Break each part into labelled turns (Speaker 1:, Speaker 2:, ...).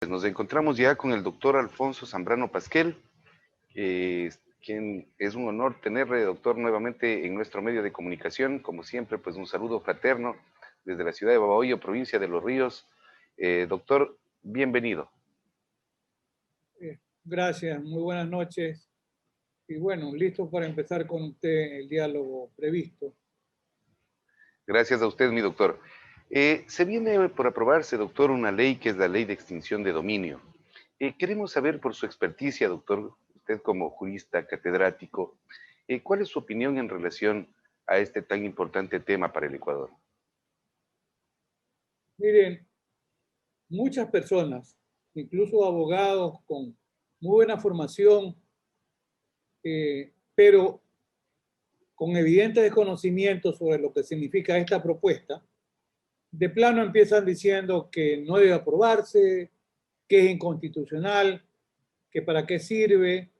Speaker 1: Pues nos encontramos ya con el doctor Alfonso Zambrano Pasquel, quien es un honor tenerle, doctor, nuevamente en nuestro medio de comunicación. Como siempre, pues un saludo fraterno desde la ciudad de Babahoyo, provincia de Los Ríos. Doctor, bienvenido.
Speaker 2: Gracias, muy buenas noches. Y bueno, listo para empezar con usted el diálogo previsto.
Speaker 1: Gracias a usted, mi doctor. Se viene por aprobarse, doctor, una ley que es la ley de extinción de dominio. Queremos saber por su experticia, doctor, usted como jurista catedrático, ¿cuál es su opinión en relación a este tan importante tema para el Ecuador?
Speaker 2: Miren, muchas personas, incluso abogados con muy buena formación, pero con evidente desconocimiento sobre lo que significa esta propuesta, de plano empiezan diciendo que no debe aprobarse, que es inconstitucional, que para qué sirve.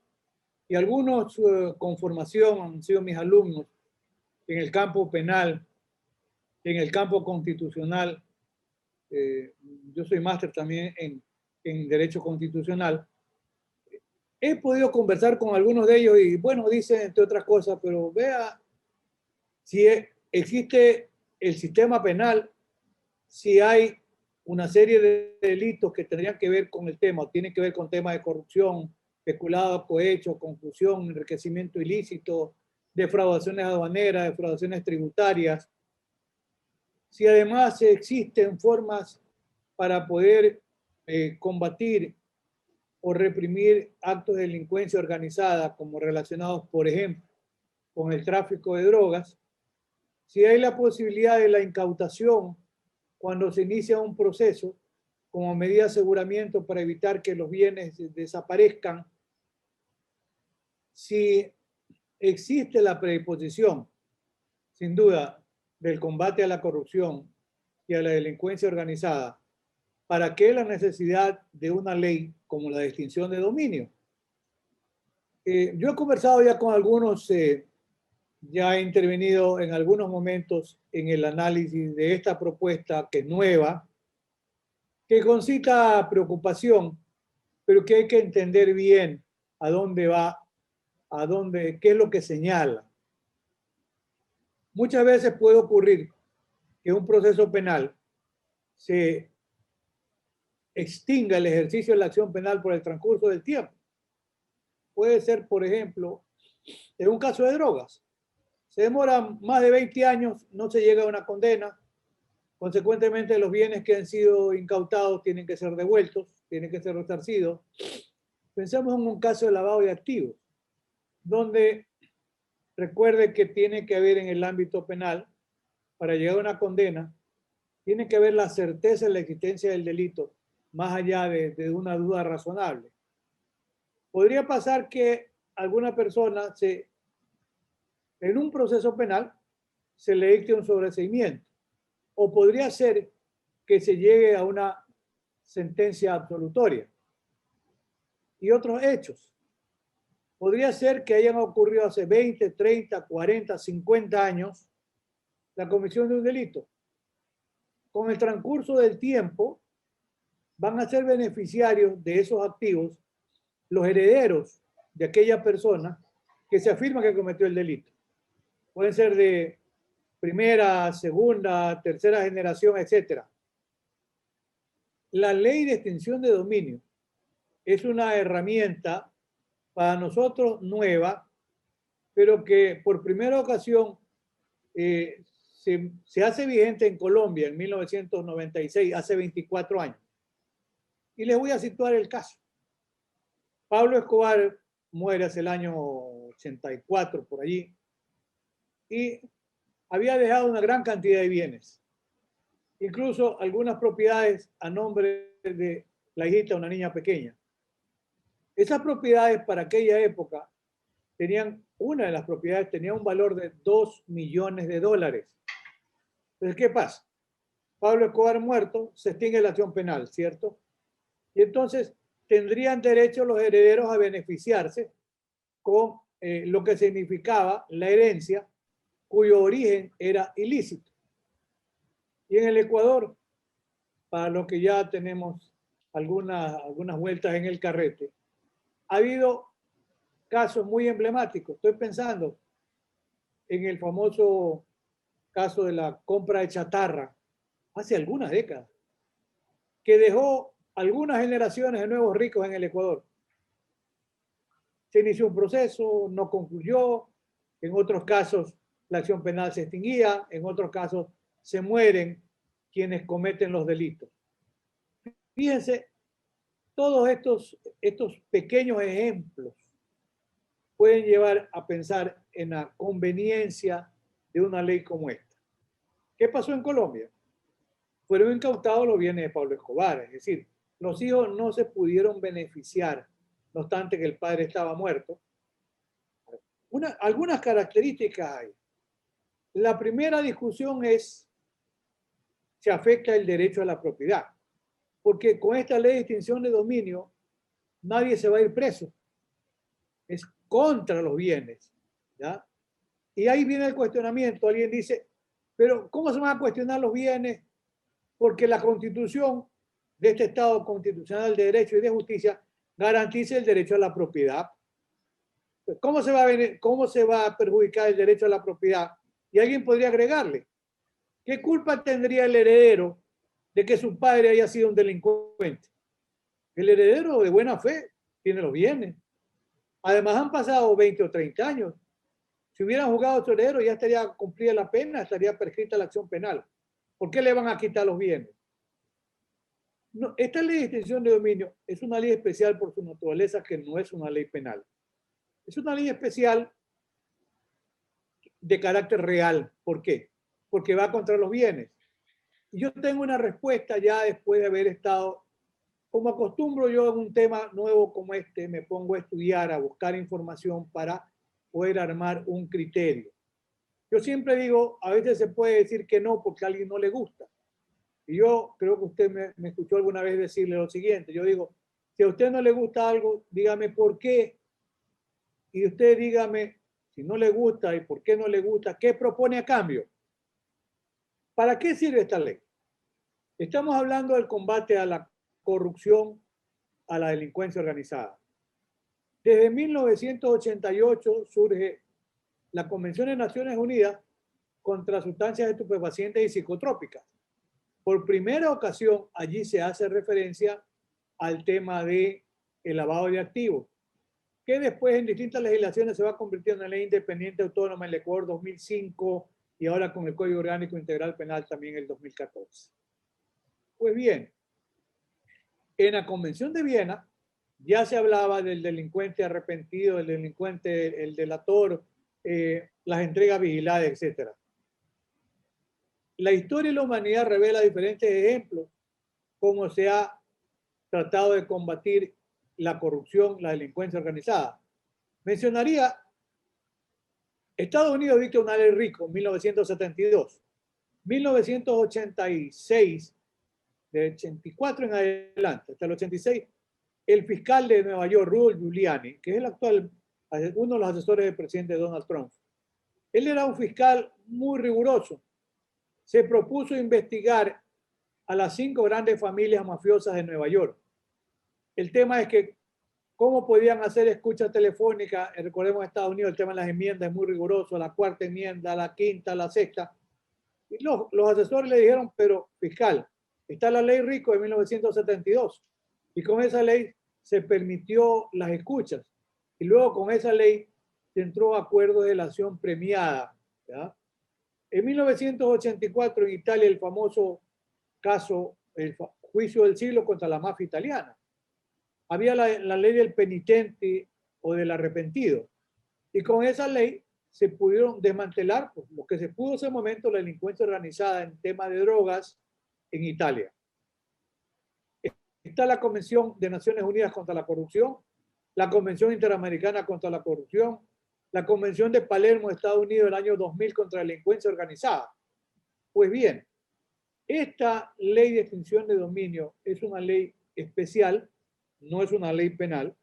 Speaker 2: Y algunos con formación han sido mis alumnos en el campo penal, en el campo constitucional. Yo soy máster también en Derecho Constitucional. He podido conversar con algunos de ellos y, bueno, dicen entre otras cosas, pero vea, si existe el sistema penal, si hay una serie de delitos que tendrían que ver con el tema, o tienen que ver con temas de corrupción, peculado, cohecho, confusión, enriquecimiento ilícito, defraudaciones aduaneras, defraudaciones tributarias. Si además existen formas para poder combatir o reprimir actos de delincuencia organizada, como relacionados, por ejemplo, con el tráfico de drogas, si hay la posibilidad de la incautación cuando se inicia un proceso como medida de aseguramiento para evitar que los bienes desaparezcan, si existe la predisposición, sin duda, del combate a la corrupción y a la delincuencia organizada, ¿para qué la necesidad de una ley como la de extinción de dominio? Yo he conversado ya con algunos, ya he intervenido en algunos momentos en el análisis de esta propuesta que es nueva, que concita preocupación, pero que hay que entender bien a dónde va, a dónde, qué es lo que señala. Muchas veces puede ocurrir que un proceso penal se extinga el ejercicio de la acción penal por el transcurso del tiempo. Puede ser, por ejemplo, en un caso de drogas. Se demora más de 20 años, no se llega a una condena. Consecuentemente, los bienes que han sido incautados tienen que ser devueltos, tienen que ser resarcidos. Pensemos en un caso de lavado de activos, donde recuerde que tiene que haber en el ámbito penal, para llegar a una condena, tiene que haber la certeza de la existencia del delito, más allá de una duda razonable. Podría pasar que alguna persona en un proceso penal se le dicte un sobreseimiento, o podría ser que se llegue a una sentencia absolutoria. Y otros hechos. Podría ser que hayan ocurrido hace 20, 30, 40, 50 años la comisión de un delito. Con el transcurso del tiempo van a ser beneficiarios de esos activos los herederos de aquella persona que se afirma que cometió el delito. Pueden ser de primera, segunda, tercera generación, etc. La ley de extinción de dominio es una herramienta para nosotros nueva, pero que por primera ocasión se hace vigente en Colombia en 1996, hace 24 años. Y les voy a situar el caso. Pablo Escobar muere hace el año 84, por allí, y había dejado una gran cantidad de bienes, incluso algunas propiedades a nombre de la hijita, una niña pequeña. Esas propiedades para aquella época una de las propiedades tenía un valor de $2 millones. Entonces, ¿qué pasa? Pablo Escobar muerto, se extingue la acción penal, ¿cierto? Y entonces tendrían derecho los herederos a beneficiarse con lo que significaba la herencia, cuyo origen era ilícito. Y en el Ecuador, para lo que ya tenemos algunas vueltas en el carrete, ha habido casos muy emblemáticos. Estoy pensando en el famoso caso de la compra de chatarra hace algunas décadas, que dejó algunas generaciones de nuevos ricos en el Ecuador. Se inició un proceso, no concluyó, en otros casos la acción penal se extinguía, en otros casos se mueren quienes cometen los delitos. Fíjense, todos estos pequeños ejemplos pueden llevar a pensar en la conveniencia de una ley como esta. ¿Qué pasó en Colombia? Fueron incautados los bienes de Pablo Escobar, es decir, los hijos no se pudieron beneficiar, no obstante que el padre estaba muerto. Algunas características hay. La primera discusión es si afecta el derecho a la propiedad, porque con esta ley de extinción de dominio nadie se va a ir preso, es contra los bienes, ¿ya? Y ahí viene el cuestionamiento, alguien dice, pero ¿cómo se van a cuestionar los bienes? Porque la Constitución de este Estado constitucional de derecho y de justicia garantiza el derecho a la propiedad. ¿Cómo se va a perjudicar el derecho a la propiedad? Y alguien podría agregarle, ¿qué culpa tendría el heredero de que su padre haya sido un delincuente? El heredero de buena fe tiene los bienes. Además han pasado 20 o 30 años. Si hubieran jugado su heredero ya estaría cumplida la pena, estaría prescrita la acción penal. ¿Por qué le van a quitar los bienes? No, esta ley de extinción de dominio es una ley especial por su naturaleza, que no es una ley penal. Es una ley especial de carácter real. ¿Por qué? Porque va contra los bienes. Y yo tengo una respuesta ya después de haber estado, como acostumbro yo en un tema nuevo como este, me pongo a estudiar, a buscar información para poder armar un criterio. Yo siempre digo, a veces se puede decir que no porque a alguien no le gusta. Y yo creo que usted me escuchó alguna vez decirle lo siguiente. Yo digo, si a usted no le gusta algo, dígame por qué. Y usted dígame si no le gusta y por qué no le gusta, qué propone a cambio. ¿Para qué sirve esta ley? Estamos hablando del combate a la corrupción, a la delincuencia organizada. Desde 1988 surge la Convención de Naciones Unidas contra sustancias estupefacientes y psicotrópicas. Por primera ocasión, allí se hace referencia al tema de el lavado de activos, que después en distintas legislaciones se va convirtiendo en ley independiente autónoma en el Ecuador 2005 y ahora con el Código Orgánico Integral Penal también en el 2014. Pues bien, en la Convención de Viena ya se hablaba del delincuente arrepentido, el delincuente, el delator, las entregas vigiladas, etc. La historia y la humanidad revela diferentes ejemplos cómo se ha tratado de combatir la corrupción, la delincuencia organizada. Mencionaría, Estados Unidos dictó una ley RICO en 1972. 1986, de 84 en adelante, hasta el 86, el fiscal de Nueva York, Rudy Giuliani, que es el actual, uno de los asesores del presidente Donald Trump, él era un fiscal muy riguroso. Se propuso investigar a las 5 grandes familias mafiosas de Nueva York. El tema es que cómo podían hacer escucha telefónica. Recordemos, en Estados Unidos el tema de las enmiendas es muy riguroso, la cuarta enmienda, la quinta, la sexta. Y los asesores le dijeron, pero fiscal, está la ley RICO de 1972 y con esa ley se permitió las escuchas y luego con esa ley se entró a acuerdo de delación premiada, ¿ya? En 1984 en Italia el famoso caso, el juicio del siglo contra la mafia italiana. Había la ley del penitente o del arrepentido y con esa ley se pudieron desmantelar, pues, lo que se pudo en ese momento, la delincuencia organizada en tema de drogas en Italia. Está la Convención de Naciones Unidas contra la Corrupción, la Convención Interamericana contra la Corrupción, la Convención de Palermo de Estados Unidos del año 2000 contra la delincuencia organizada. Pues bien, esta ley de extinción de dominio es una ley especial, no es una ley penal.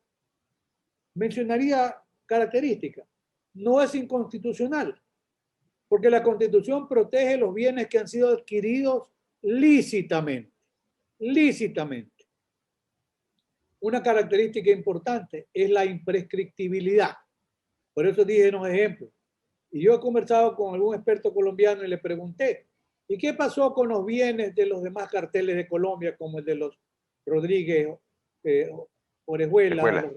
Speaker 2: Mencionaría características. No es inconstitucional, porque la Constitución protege los bienes que han sido adquiridos lícitamente. Lícitamente. una característica importante es la imprescriptibilidad. Por eso dije unos ejemplos. Y yo he conversado con algún experto colombiano y le pregunté, ¿y qué pasó con los bienes de los demás carteles de Colombia, como el de los Rodríguez, Orejuela,
Speaker 1: Escuela.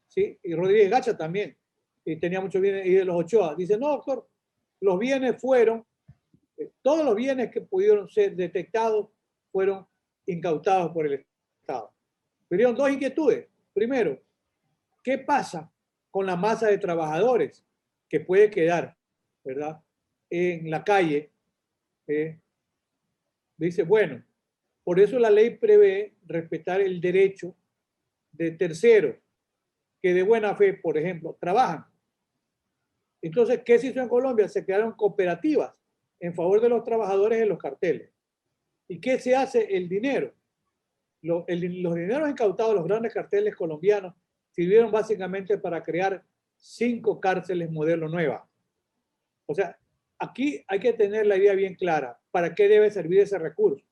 Speaker 2: ¿sí? Y Rodríguez Gacha también, y tenía muchos bienes, y de los Ochoa? Dice, no, doctor, los bienes fueron, todos los bienes que pudieron ser detectados fueron incautados por el Estado. Tuvieron dos inquietudes. Primero, ¿qué pasa con la masa de trabajadores que puede quedar, ¿verdad?, en la calle? Dice, bueno, por eso la ley prevé respetar el derecho de terceros que de buena fe, por ejemplo, trabajan. Entonces, ¿qué se hizo en Colombia? Se crearon cooperativas en favor de los trabajadores en los carteles. ¿Y qué se hace? El dinero. Los dineros incautados de los grandes carteles colombianos sirvieron básicamente para crear 5 cárceles modelo nueva. O sea, aquí hay que tener la idea bien clara. ¿Para qué debe servir ese recurso?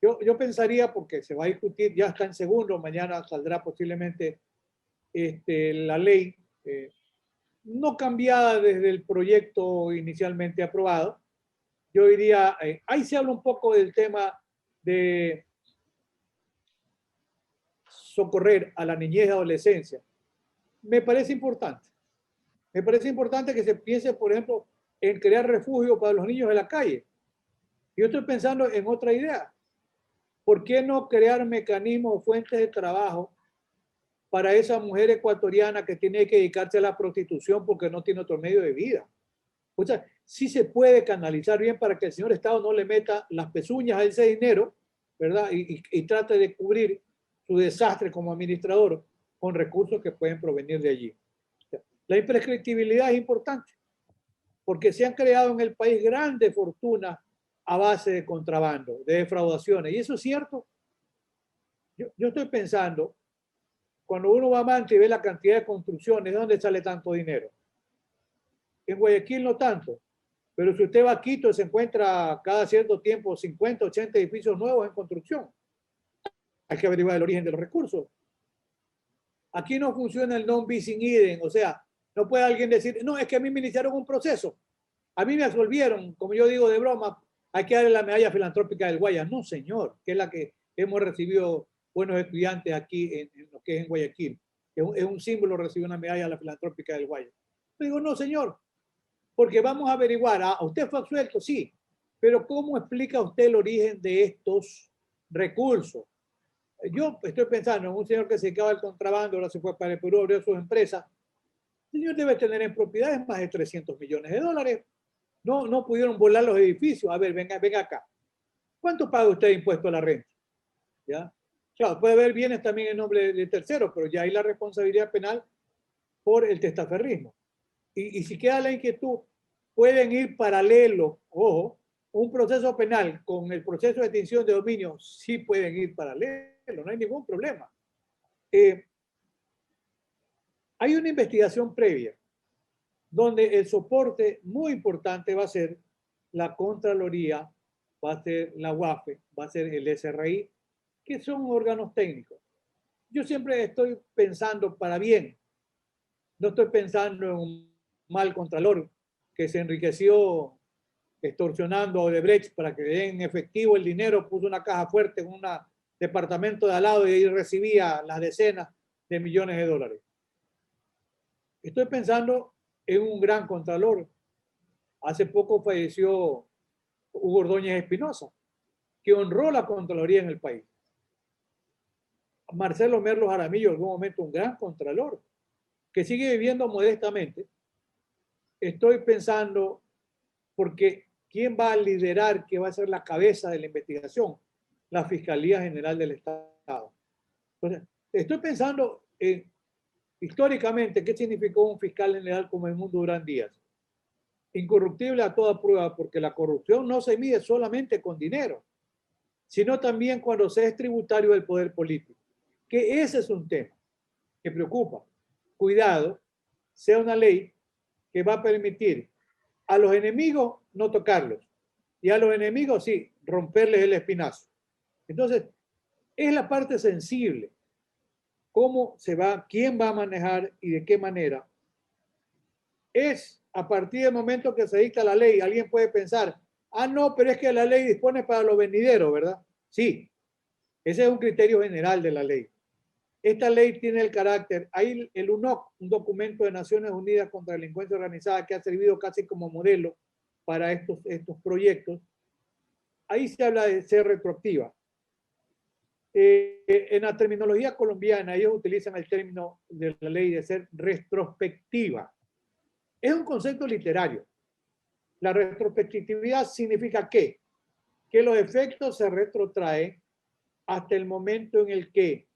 Speaker 2: Yo pensaría, porque se va a discutir, ya está en segundo, mañana saldrá posiblemente la ley, no cambiada desde el proyecto inicialmente aprobado. Yo diría, ahí se habla un poco del tema de socorrer a la niñez y adolescencia. Me parece importante. Me parece importante que se piense, por ejemplo, en crear refugio para los niños de la calle. Yo estoy pensando en otra idea. ¿Por qué no crear mecanismos o fuentes de trabajo para esa mujer ecuatoriana que tiene que dedicarse a la prostitución porque no tiene otro medio de vida? O sea, sí se puede canalizar bien para que el señor Estado no le meta las pezuñas a ese dinero, ¿verdad? Y trate de cubrir su desastre como administrador con recursos que pueden provenir de allí. La imprescriptibilidad es importante porque se han creado en el país grandes fortunas a base de contrabando, de defraudaciones. Y eso es cierto. Yo estoy pensando, cuando uno va a Manta y ve la cantidad de construcciones, ¿de dónde sale tanto dinero? En Guayaquil no tanto, pero si usted va a Quito se encuentra cada cierto tiempo 50, 80 edificios nuevos en construcción. Hay que averiguar el origen de los recursos. Aquí no funciona el non bis in idem, o sea, no puede alguien decir, no, es que a mí me iniciaron un proceso, a mí me absolvieron, como yo digo de broma, hay que darle la medalla filantrópica del Guayas. No, señor, que es la que hemos recibido buenos estudiantes aquí en lo que es en Guayaquil. Es un símbolo recibir una medalla de la filantrópica del Guayas. Yo digo, no, señor, porque vamos a averiguar, ¿usted fue absuelto? Sí, pero ¿cómo explica usted el origen de estos recursos? Yo estoy pensando en un señor que se dedicaba al contrabando, ahora se fue para el Perú, abrió sus empresas. El señor debe tener en propiedades más de 300 millones de dólares. No pudieron volar los edificios. A ver, venga acá. ¿Cuánto paga usted de impuesto a la renta? ¿Ya? Claro, puede haber bienes también en nombre de terceros, pero ya hay la responsabilidad penal por el testaferrismo. Y si queda la inquietud, pueden ir paralelo, ojo, un proceso penal con el proceso de extinción de dominio, sí pueden ir paralelo, no hay ningún problema. Hay una investigación previa donde el soporte muy importante va a ser la Contraloría, va a ser la UAFE, va a ser el SRI, que son órganos técnicos. Yo siempre estoy pensando para bien, no estoy pensando en un mal contralor que se enriqueció extorsionando a Odebrecht para que le den efectivo el dinero, puso una caja fuerte en un departamento de al lado y ahí recibía las decenas de millones de dólares. Estoy pensando en un gran contralor. Hace poco falleció Hugo Ordóñez Espinosa, que honró la Contraloría en el país. Marcelo Merlo Jaramillo, en algún momento un gran contralor, que sigue viviendo modestamente. Estoy pensando, porque ¿quién va a liderar, qué va a ser la cabeza de la investigación? La Fiscalía General del Estado. Entonces, estoy pensando en, históricamente, ¿qué significó un fiscal general como Edmundo Durán Díaz? Incorruptible a toda prueba, porque la corrupción no se mide solamente con dinero, sino también cuando se es tributario del poder político. Que ese es un tema que preocupa. Cuidado, sea una ley que va a permitir a los enemigos no tocarlos y a los enemigos sí, romperles el espinazo. Entonces, es la parte sensible. cómo se va, quién va a manejar y de qué manera, es a partir del momento que se dicta la ley. Alguien puede pensar, ah, no, pero es que la ley dispone para los venideros, ¿verdad? Sí, ese es un criterio general de la ley. Esta ley tiene el carácter, hay el UNOC, un documento de Naciones Unidas contra la Delincuencia Organizada que ha servido casi como modelo para estos proyectos. Ahí se habla de ser retroactiva. En la terminología colombiana, ellos utilizan el término de la ley de ser retrospectiva. Es un concepto literario. La retrospectividad significa ¿qué? Que los efectos se retrotraen hasta el momento en el que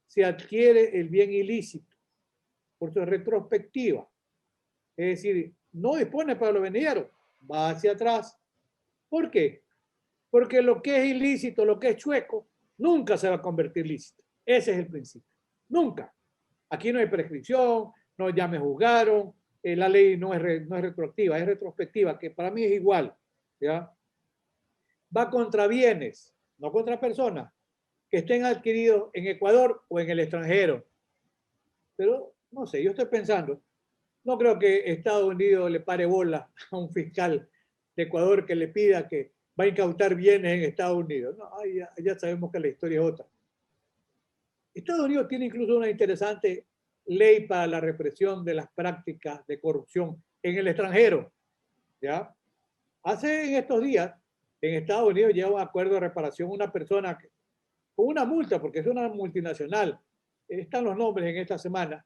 Speaker 2: se adquiere el bien ilícito. Por su retrospectiva. Es decir, no dispone para los venideros, va hacia atrás. ¿Por qué? Porque lo que es ilícito, lo que es chueco, nunca se va a convertir lícito. Ese es el principio. Nunca. Aquí no hay prescripción, no ya me juzgaron, la ley no es retroactiva, es retrospectiva, que para mí es igual. ¿Ya? Va contra bienes, no contra personas que estén adquiridos en Ecuador o en el extranjero. Pero, no sé, yo estoy pensando, no creo que Estados Unidos le pare bola a un fiscal de Ecuador que le pida que va a incautar bienes en Estados Unidos. No, ya sabemos que la historia es otra. Estados Unidos tiene incluso una interesante ley para la represión de las prácticas de corrupción en el extranjero. ¿Ya? Hace en estos días, en Estados Unidos llega un acuerdo de reparación una persona con una multa, porque es una multinacional. Están los nombres en esta semana.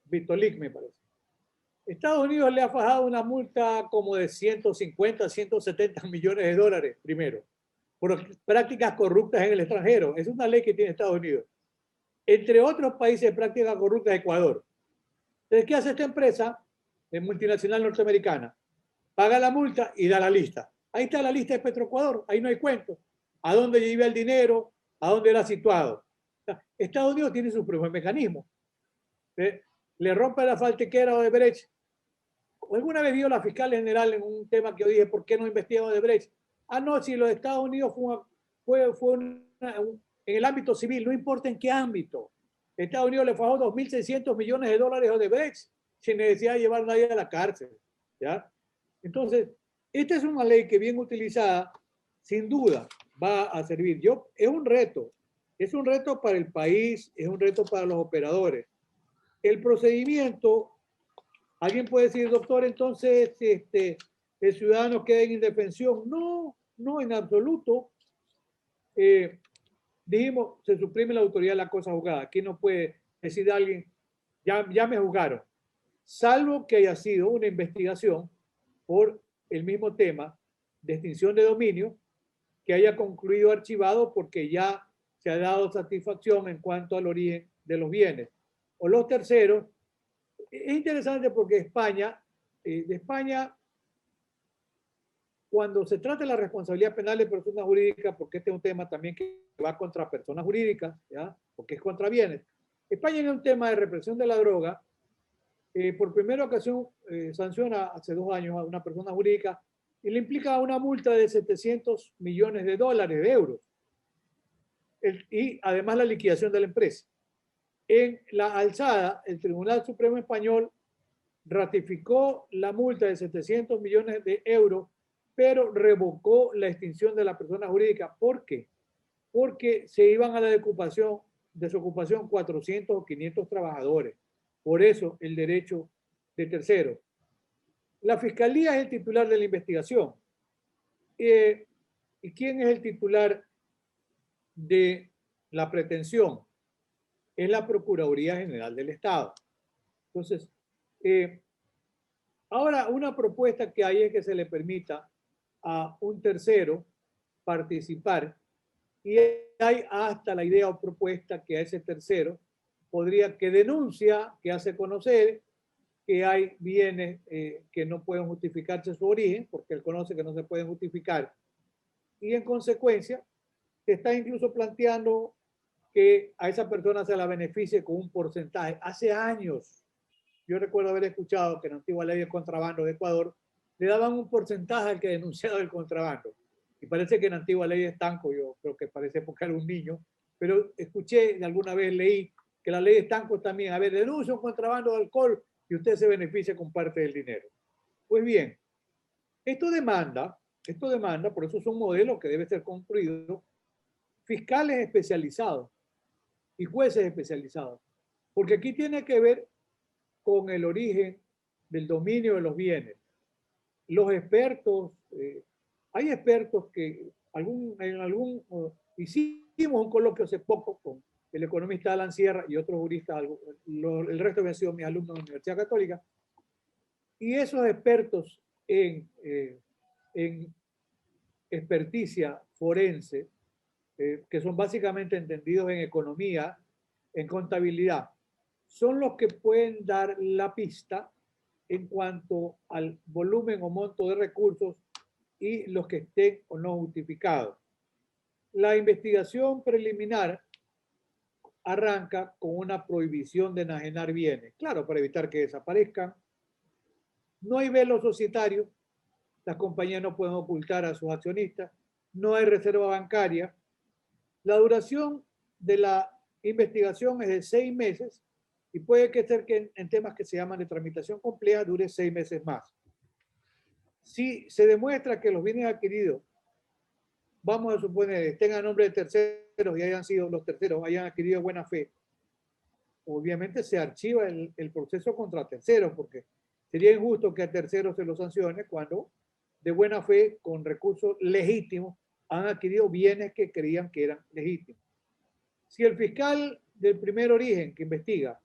Speaker 2: Vitolic, me parece. Estados Unidos le ha fajado una multa como de 150, 170 millones de dólares, primero, por prácticas corruptas en el extranjero. Es una ley que tiene Estados Unidos. Entre otros países de prácticas corruptas, Ecuador. Entonces, ¿qué hace esta empresa multinacional norteamericana? Paga la multa y da la lista. Ahí está la lista de Petroecuador, ahí no hay cuento. ¿A dónde iba el dinero? ¿A dónde era situado? Estados Unidos tiene su propio mecanismo. Le rompe la faltiquera a Odebrecht. ¿Alguna vez vio la fiscal general en un tema que yo dije, ¿por qué no investiga Odebrecht? Ah, no, si los Estados Unidos en el ámbito civil, no importa en qué ámbito. Estados Unidos le fajó 2.600 millones de dólares a Odebrecht sin necesidad de llevar a nadie a la cárcel. ¿Ya? Entonces, esta es una ley que bien utilizada, sin duda, va a servir. Es un reto para el país, es un reto para los operadores. El procedimiento, alguien puede decir, doctor, entonces el ciudadano queda en indefensión. No, no, en absoluto. Dijimos, se suprime la autoridad de la cosa juzgada. Aquí no puede decir alguien, ya me juzgaron. Salvo que haya sido una investigación por el mismo tema de extinción de dominio que haya concluido archivado porque ya se ha dado satisfacción en cuanto al origen de los bienes. O los terceros, es interesante porque de España, cuando se trata de la responsabilidad penal de personas jurídicas, porque este es un tema también que va contra personas jurídicas, ¿ya? Porque es contra bienes. España en un tema de represión de la droga, por primera ocasión sanciona hace 2 años a una persona jurídica y le implica una multa de 700 millones de dólares, de euros, y además la liquidación de la empresa. En la alzada, el Tribunal Supremo Español ratificó la multa de 700 millones de euros, pero revocó la extinción de la persona jurídica. ¿Por qué? Porque se iban a la desocupación 400 o 500 trabajadores. Por eso el derecho de tercero. La fiscalía es el titular de la investigación. ¿Y quién es el titular de la pretensión? Es la Procuraduría General del Estado. Entonces, ahora una propuesta que hay es que se le permita a un tercero participar y hay hasta la idea o propuesta que a ese tercero que denuncia, que hace conocer que hay bienes que no pueden justificarse su origen, porque él conoce que no se pueden justificar. Y en consecuencia, se está incluso planteando que a esa persona se la beneficie con un porcentaje. Hace años, yo recuerdo haber escuchado que en la antigua ley de contrabando de Ecuador le daban un porcentaje al que denunciaba el contrabando. Y parece que en la antigua ley de estanco, yo creo que parece porque era un niño, pero escuché, alguna vez leí que la ley de estancos también, a ver, denuncia un contrabando de alcohol y usted se beneficia con parte del dinero. Pues bien, esto demanda, por eso es un modelo que debe ser construido, fiscales especializados y jueces especializados, porque aquí tiene que ver con el origen del dominio de los bienes. Los expertos, hay expertos que hicimos un coloquio hace poco con el economista Alan Sierra y otros juristas, el resto habían sido mis alumnos de la Universidad Católica, y esos expertos en experticia forense, que son básicamente entendidos en economía, en contabilidad, son los que pueden dar la pista en cuanto al volumen o monto de recursos y los que estén o no justificados. La investigación preliminar arranca con una prohibición de enajenar bienes, claro, para evitar que desaparezcan. No hay velo societario, las compañías no pueden ocultar a sus accionistas, no hay reserva bancaria. La duración de la investigación es de 6 meses y puede que ser que en temas que se llaman de tramitación compleja dure 6 meses más. Si se demuestra que los bienes adquiridos, vamos a suponer, estén a nombre de terceros y hayan sido los terceros, hayan adquirido buena fe, obviamente se archiva el proceso contra terceros, porque sería injusto que a terceros se los sancione cuando de buena fe, con recursos legítimos, han adquirido bienes que creían que eran legítimos. Si el fiscal del primer origen que investiga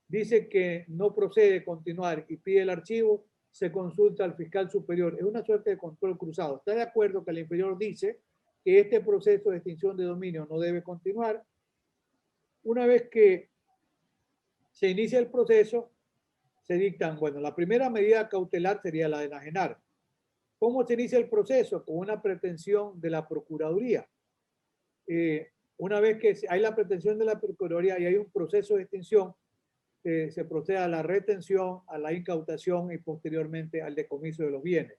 Speaker 2: dice que no procede continuar y pide el archivo, se consulta al fiscal superior. Es una suerte de control cruzado. Está de acuerdo que el inferior dice que este proceso de extinción de dominio no debe continuar. Una vez que se inicia el proceso, se dictan, bueno, la primera medida cautelar sería la de enajenar. ¿Cómo se inicia el proceso? Con una pretensión de la Procuraduría. Una vez que hay la pretensión de la Procuraduría y hay un proceso de extinción, se procede a la retención, a la incautación y posteriormente al decomiso de los bienes.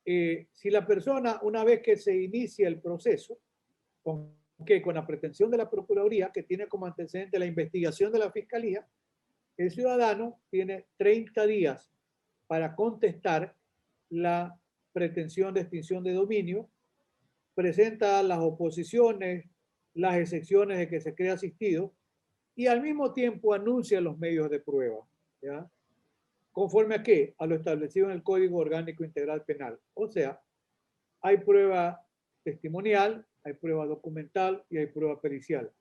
Speaker 2: Si la persona, una vez que se inicia el proceso, con la pretensión de la Procuraduría, que tiene como antecedente la investigación de la Fiscalía, el ciudadano tiene 30 días para contestar la pretensión de extinción de dominio, presenta las oposiciones, las excepciones de que se cree asistido y al mismo tiempo anuncia los medios de prueba, ¿ya? ¿Conforme a qué? A lo establecido en el Código Orgánico Integral Penal. O sea, hay prueba testimonial, hay prueba documental y hay prueba pericial.